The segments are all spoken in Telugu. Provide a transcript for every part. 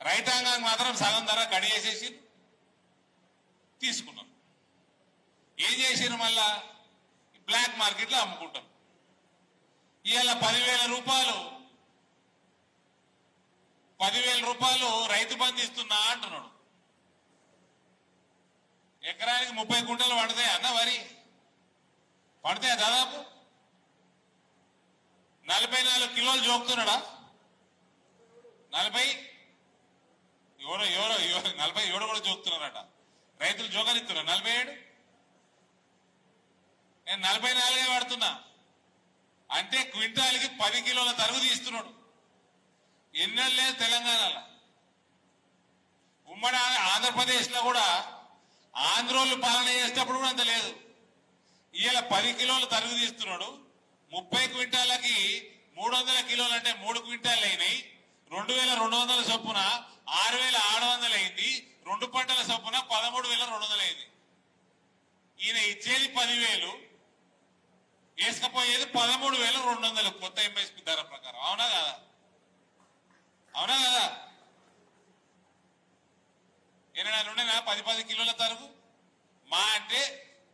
రైతాంగానికి మాత్రం సగం ధర కడి చేసేసి తీసుకున్నారు. ఏం చేసిరు? మళ్ళా బ్లాక్ మార్కెట్లో అమ్ముకుంటారు. ఇవాళ 10,000 రూపాయలు రైతు బంధు ఇస్తున్నా అంటున్నాడు. ఎకరానికి 30 కుంటలు పడతాయి అన్న వరి పడతాయా? దాదాపు 44 కిలోలు జోకుతున్నాడా? 40 47 కూడా జోకుతున్నారట. రైతులు జోకనిస్తున్నారు 47. నేను 44 పడుతున్నా అంటే క్వింటాల్కి 10 కిలోల తరుగు తీస్తున్నాడు. ఎన్నెళ్ళు లేదు తెలంగాణలో. ఉమ్మడి ఆంధ్రప్రదేశ్ లో కూడా ఆంధ్రోళ్ళు పాలన చేసేటప్పుడు కూడా అంత లేదు. ఇవాళ 10 కిలోలు తరుగు తీస్తున్నాడు. 30 క్వింటాలకి 300 కిలోలు అంటే 3 క్వింటాలు అయినాయి. 2,200 చొప్పున 6,600 అయింది. 2 పంటల చొప్పున 13,200 అయింది. ఈయన ఇచ్చేది 10,000, వేసుకపోయేది 13,200 కొత్త ఎంఎస్పీ ధర ప్రకారం. అవునా కదా? అవునా కదా? ఏమైనా ఉండేనా 10 కిలోల తరుగు? మా అంటే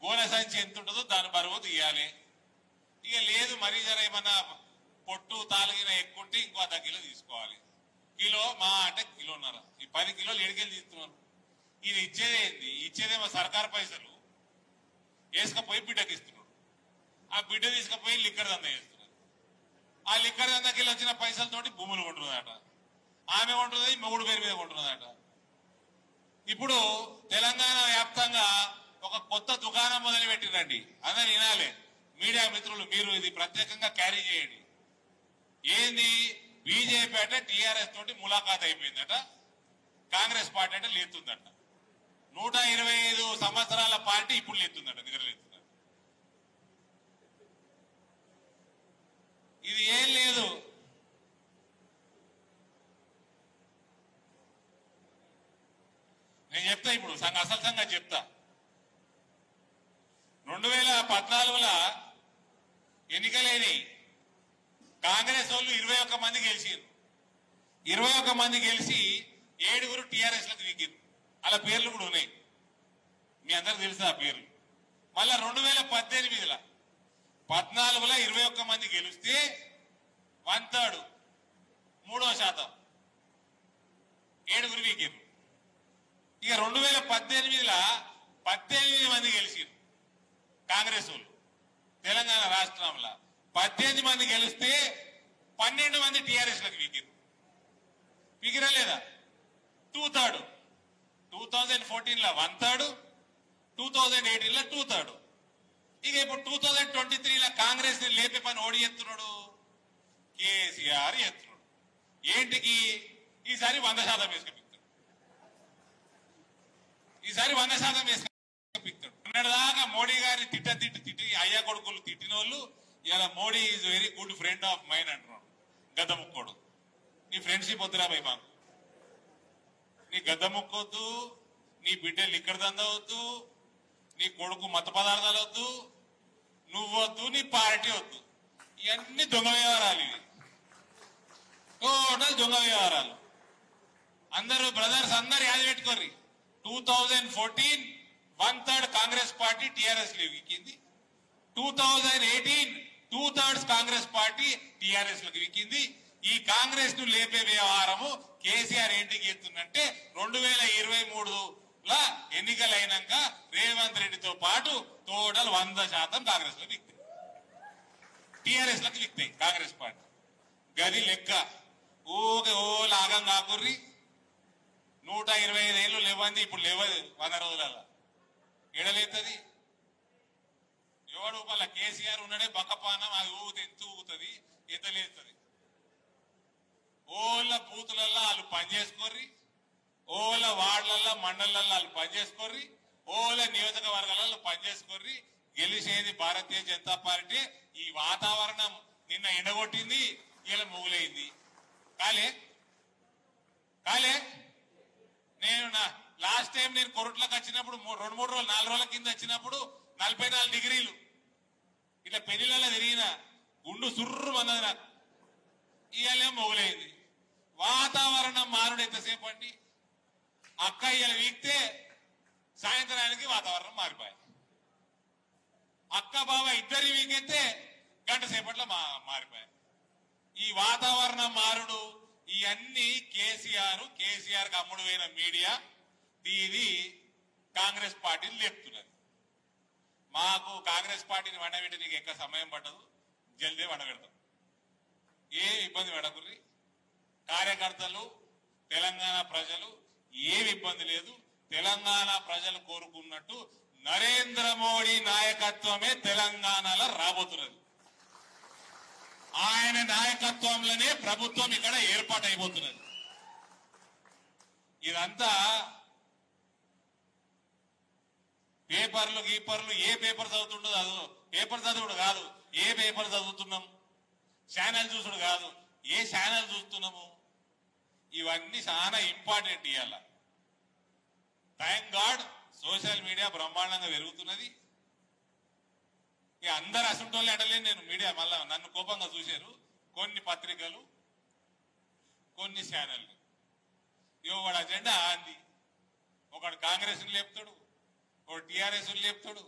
గోనె సంచి ఎంత ఉంటుందో దాని బరువు తీయాలి. ఇక లేదు మరీ జర ఏమన్నా పొట్టు తాలిగిన ఎక్కుంటే ఇంకో అర్ధ కిలో తీసుకోవాలి. కిలో మా అంటే కిలోన్నర. ఈ 10 కిలోలు ఎడికెళ్ళి తీస్తున్నారు. ఈయన ఇచ్చేదేంది? ఇచ్చేదేమో సర్కారు పైసలు వేసుకపోయి బిడ్డకి ఇస్తున్నాడు. ఆ బిడ్డ తీసుకుపోయి లిక్కర్ దందా చేస్తున్నారు. ఆ లిక్కర్ దందాకి వచ్చిన పైసలతోటి భూములు కొంటున్నదట. ఆమె కొంటున్నది మొగుడు పేరు మీద కొంటున్నదట. ఇప్పుడు తెలంగాణ వ్యాప్తంగా ఒక కొత్త దుకాణం మొదలు పెట్టిరండి. అందరు వినాలి. మీడియా మిత్రులు మీరు ఇది ప్రత్యేకంగా క్యారీ చేయండి. ఏంది? బీజేపీ అంటే టీఆర్ఎస్ తోటి ములాఖాత్ అయిపోయిందట. కాంగ్రెస్ పార్టీ అంటే లేతుందట. 125 సంవత్సరాల పార్టీ ఇప్పుడు లేతుందట, నిద్ర లేతుందట. ఇది ఏం లేదు. నేను చెప్తా ఇప్పుడు అసలు సంగతి చెప్తా. 2014లో ఎన్నికలేని కాంగ్రెస్ వాళ్ళు 21 మంది గెలిచారు. 21 మంది గెలిచి 7 టీఆర్ఎస్ లకు దిగారు. అలా పేర్లు కూడా ఉన్నాయి, మీ అందరికి తెలుసు ఆ పేర్లు. మళ్ళా 2018లో 14లో 21 మంది గెలిస్తే 1/3 3% 7 వీగారు. ఇక 2018లో 18 మంది గెలిచారు కాంగ్రెస్ వాళ్ళు. తెలంగాణ రాష్ట్రంలో 18 మంది గెలిస్తే 12 మంది టీఆర్ఎస్ లకు వీగారు. వీగిరా లేదా? 2/3. 2014లో 1/3, 2018లో 2/3. ఇక ఇప్పుడు 2023లో కాంగ్రెస్ ని లేపే పని ఓడి ఎత్తున్నాడు, కేసీఆర్ ఎత్తున్నాడు. ఏంటికి? ఈసారి 100% వేసుకెళ్తాడు. ఈసారి 100% వేసుకెళ్తాడు. అన్నదాకా మోడీ గారిని తిట్టి అయ్యా కొడుకులు తిట్టిన వాళ్ళు ఇలా Modi is very good friend of mine అంటున్నాడు. గద్ద ముక్కోడు. నీ ఫ్రెండ్షిప్ వద్దురా భయ్ మాకు. నీ గద్ద ముక్కొద్దు, నీ బిడ్డలు ఇక్కడ దందవద్దు, నీ కొడుకు మత పదార్థాలు వద్దు, నువ్వొద్దు, నీ పార్టీ వద్దు. ఇవన్నీ దొంగ వ్యవహారాలు. ఇవి టోటల్ దొంగ వ్యవహారాలు. అందరూ బ్రదర్స్ అందరు యాద పెట్టుకోర్రి. 2014 1/3 కాంగ్రెస్ పార్టీ టీఆర్ఎస్ లో విక్కింది. 2018 2/3 కాంగ్రెస్ పార్టీ టీఆర్ఎస్ లకు విక్కింది. ఈ కాంగ్రెస్ ను లేపే వ్యవహారము కేసీఆర్ ఏంటికి ఎత్తుందంటే 2023లో ఎన్నికలైనాక రేవంత్ రెడ్డితో పాటు టోటల్ 100% కాంగ్రెస్ లో విక్తాయి, టీఆర్ఎస్ లకు విక్తాయి కాంగ్రెస్ పార్టీ. గది లెక్క. ఓకే ఓ లాగం కాకుర్రి. 125 ఏళ్ళు లేవంది, ఇప్పుడు లేవదు 100 రోజులలో. ఎడలేస్తుంది ఎవడు? వాళ్ళ కేసీఆర్ ఉన్నాడే బక్కపానం. అది ఊగుతుంది, ఎంత ఊగుతుంది, ఎంత లేస్తుంది. ఓళ్ళ బూతులల్లో వాళ్ళు పనిచేసుకోర్రి, ఓళ్ళ వార్డులల్లో మండళ్లలో వాళ్ళు పనిచేసుకోర్రి, ఓళ్ళ నియోజకవర్గాలలో పనిచేసుకోర్రి. గెలిచేది భారతీయ జనతా పార్టీ. ఈ వాతావరణం నిన్న ఎండగొట్టింది, ఇలా మొగులైంది. కాలే నేను లాస్ట్ టైం నేను కొరట్లకు వచ్చినప్పుడు 2-3 రోజులు 4 రోజుల కింద వచ్చినప్పుడు 44 డిగ్రీలు ఇట్లా పెళ్లిళ్ళలో తిరిగిన గుండు సుర్రు అన్నది నాకు. ఇవాళ మొగులైంది. వాతావరణం మారుడు ఎంతసేపు అండి? అక్కయ్యలు వీక్తే సాయంత్రానికి వాతావరణం మారిపోయాయి. అక్క బావ ఇద్దరి వీకెత్తే గంట సేపట్లో మారిపోయాయి. ఈ వాతావరణం మారుడు ఇవన్నీ కేసీఆర్ కి అమ్ముడు పోయిన మీడియా ఇది కాంగ్రెస్ పార్టీని లేపుతున్నది. మాకు కాంగ్రెస్ పార్టీని వండబెట్టడానికి ఎక్కువ సమయం పట్టదు, జల్దీ వండబెడతాం. ఏ ఇబ్బంది పడకుర్రి. కార్యకర్తలు తెలంగాణ ప్రజలు ఏమి ఇబ్బంది లేదు. తెలంగాణ ప్రజలు కోరుకున్నట్టు నరేంద్ర మోడీ నాయకత్వమే తెలంగాణలో రాబోతున్నది. ఆయన నాయకత్వంలోనే ప్రభుత్వం ఇక్కడ ఏర్పాటైపోతున్నది. ఇదంతా పేపర్లు గీపర్లు ఏ పేపర్ చదువుతుండో చదువు, పేపర్ చదువుడు కాదు, ఏ పేపర్ చదువుతున్నాం, ఛానల్ చూసుడు కాదు, ఏ ఛానల్ చూస్తున్నాము, ఇవన్నీ చాలా ఇంపార్టెంట్. ఇవాళ థ్యాంక్ గాడ్ సోషల్ మీడియా బ్రహ్మాండంగా పెరుగుతున్నది. ఇక అందరు అసంటోళ్ళే అంటలేదు నేను. మీడియా మళ్ళా నన్ను కోపంగా చూశారు కొన్ని పత్రికలు, కొన్ని ఛానళ్ళు. వాడు అజెండా అంది. ఒకడు కాంగ్రెస్ లేపుతాడు, ఒకడు టీఆర్ఎస్ లేపుతాడు,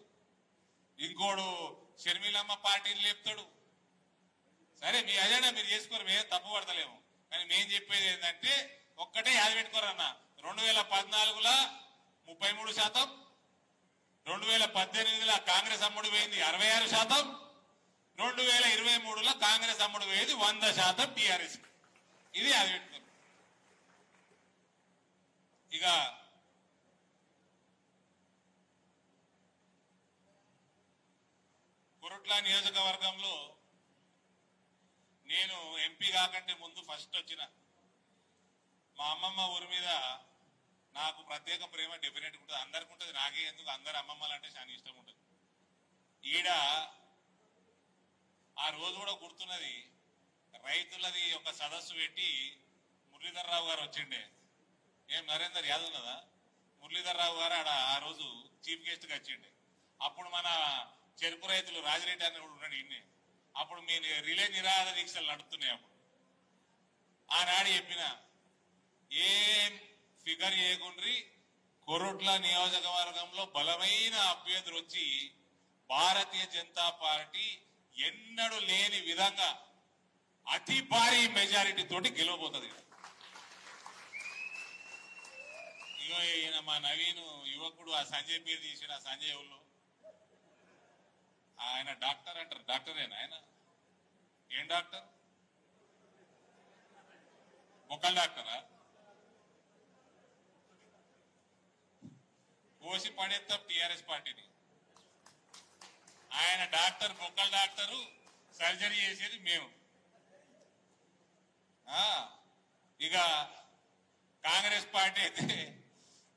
ఇంకోడు షర్మిలమ్మ పార్టీని లేపుతాడు. సరే మీ అజెండా మీరు చేసుకోరు, మేము తప్పు పడతలేము. కానీ మేము చెప్పేది ఏంటంటే ఒక్కటే యాద పెట్టుకోరన్న. 2014లో 33%, 2018లో కాంగ్రెస్ అమ్ముడు పోయింది 66%, 2023లో కాంగ్రెస్ అమ్ముడు పోయేది 100% టీఆర్ఎస్. ఇది అది పెట్టుకోరు. ఇక కొరుట్ల నియోజకవర్గంలో నేను ఎంపీ కాకంటే ముందు ఫస్ట్ వచ్చిన. మా అమ్మమ్మ ఊరి మీద నాకు ప్రత్యేక ప్రేమ డెఫినెట్ ఉంటుంది. అందరికి ఉంటుంది, నాకే ఎందుకు, అందరు అమ్మమ్మలు అంటే చాలా ఇష్టం ఉంటుంది. ఈడ ఆ రోజు కూడా గుర్తున్నది, రైతులది ఒక సదస్సు పెట్టి మురళీధర్ రావు గారు వచ్చిండే. ఏం నరేందర్ యాదవ్ ఉన్నదా? మురళీధర్ రావు గారు ఆడ ఆ రోజు చీఫ్ గెస్ట్ గా వచ్చిండే. అప్పుడు మన చెరుకు రైతులు రాజిరెడ్డి అని కూడా ఉన్నాడు ఇన్నే. అప్పుడు మీ రిలే నిరాహార దీక్షలు నడుస్తున్నాయి. అప్పుడు ఆనాడు చెప్పిన ఏం ఫిగర్ చేయకుండ్రి, కొరుట్ల నియోజకవర్గంలో బలమైన అభ్యర్థులు వచ్చి భారతీయ జనతా పార్టీ ఎన్నడూ లేని విధంగా అతి భారీ మెజారిటీ తోటి గెలవబోతుంది. ఇగో ఈయన మా నవీన్ యువకుడు, ఆ సంజయ్ పేరు తీసిన సంజయ్ ఊళ్ళో ఆయన డాక్టర్ అంటారు. డాక్టరేనా ఆయన? ఏం డాక్టర్? మొక్కల డాక్టరా? కోసి పడేస్తాం టీఆర్ఎస్ పార్టీని. ఆయన డాక్టర్, మొక్కల డాక్టరు, సర్జరీ చేసేది మేము. ఇక కాంగ్రెస్ పార్టీ అయితే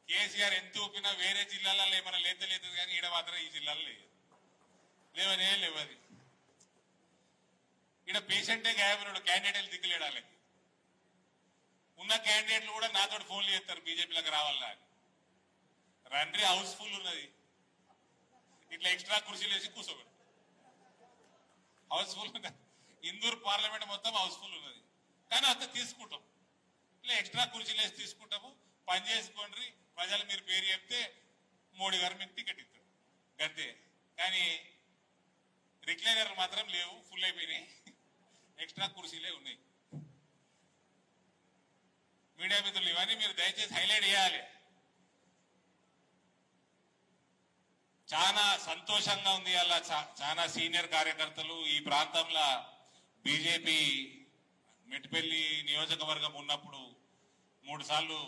కేసీఆర్ ఎంత ఊపినా వేరే జిల్లాలలో ఏమైనా లేదు కానీ ఈడ మాత్రం ఈ జిల్లాలో లేదు, లేవనే లేవది. ఇక్కడ పేషెంటే గాయపడినాడు, క్యాండిడేట్లు దిక్కులేడాలి. ఉన్న క్యాండిడేట్లు కూడా నాతో ఫోన్లు చేస్తారు బీజేపీలకు రావాలా అని. రండ్రి హౌస్ఫుల్ ఉన్నది, ఇట్లా ఎక్స్ట్రా కుర్చీలు వేసి కూర్చోబెడు. హౌస్ఫుల్ ఇందూరు పార్లమెంట్ మొత్తం హౌస్ఫుల్ ఉన్నది, కానీ అంత తీసుకుంటాం. ఇట్లా ఎక్స్ట్రా కుర్చీలు వేసి తీసుకుంటాము. పని చేసుకోండి, ప్రజలు మీరు పేరు చెప్తే మోడీ గారు మీకు టికెట్ ఇస్తారు గంతే. కానీ రిక్లైనర్ మాత్రం లేవు, ఫుల్ అయిపోయినాయి, ఎక్స్ట్రా కుర్చీలే ఉన్నాయి. మీడియా మిత్రులు ఇవన్నీ మీరు దయచేసి హైలైట్ చేయాలి. చాలా సంతోషంగా ఉంది. అలా చాలా సీనియర్ కార్యకర్తలు ఈ ప్రాంతంలో బీజేపీ మెట్టిపల్లి నియోజకవర్గం ఉన్నప్పుడు 3 సార్లు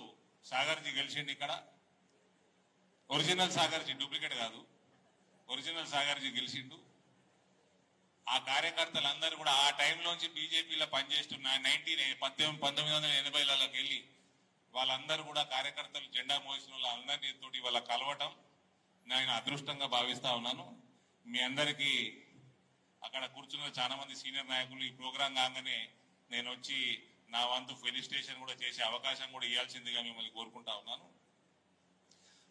సాగర్జీ గెలిచిండు. ఇక్కడ ఒరిజినల్ సాగర్జీ, డూప్లికేట్ కాదు, ఒరిజినల్ సాగర్జీ గెలిచిండు. ఆ కార్యకర్తలందరూ కూడా ఆ టైంలోంచి బీజేపీలో పనిచేస్తున్న 1980లకు వెళ్ళి వాళ్ళందరూ కూడా కార్యకర్తలు జెండా మోసిన వాళ్ళందరినీ తోటి వాళ్ళ కలవటం నేను అదృష్టంగా భావిస్తా ఉన్నాను. మీ అందరికీ అక్కడ కూర్చున్న చాలా మంది సీనియర్ నాయకులు ఈ ప్రోగ్రాం కాగానే నేను వచ్చి నా వంతు ఫెలిసిటేషన్ కూడా చేసే అవకాశం కూడా ఇవ్వాల్సిందిగా మిమ్మల్ని కోరుకుంటా ఉన్నాను.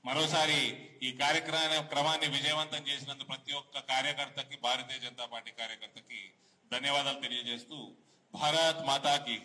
మరోసారి ఈ కార్యక్రమాన్ని విజయవంతం చేసినందుకు ప్రతి ఒక్క కార్యకర్తకి, భారతీయ జనతా పార్టీ కార్యకర్తకి ధన్యవాదాలు తెలియజేస్తూ భారత్ మాతాకి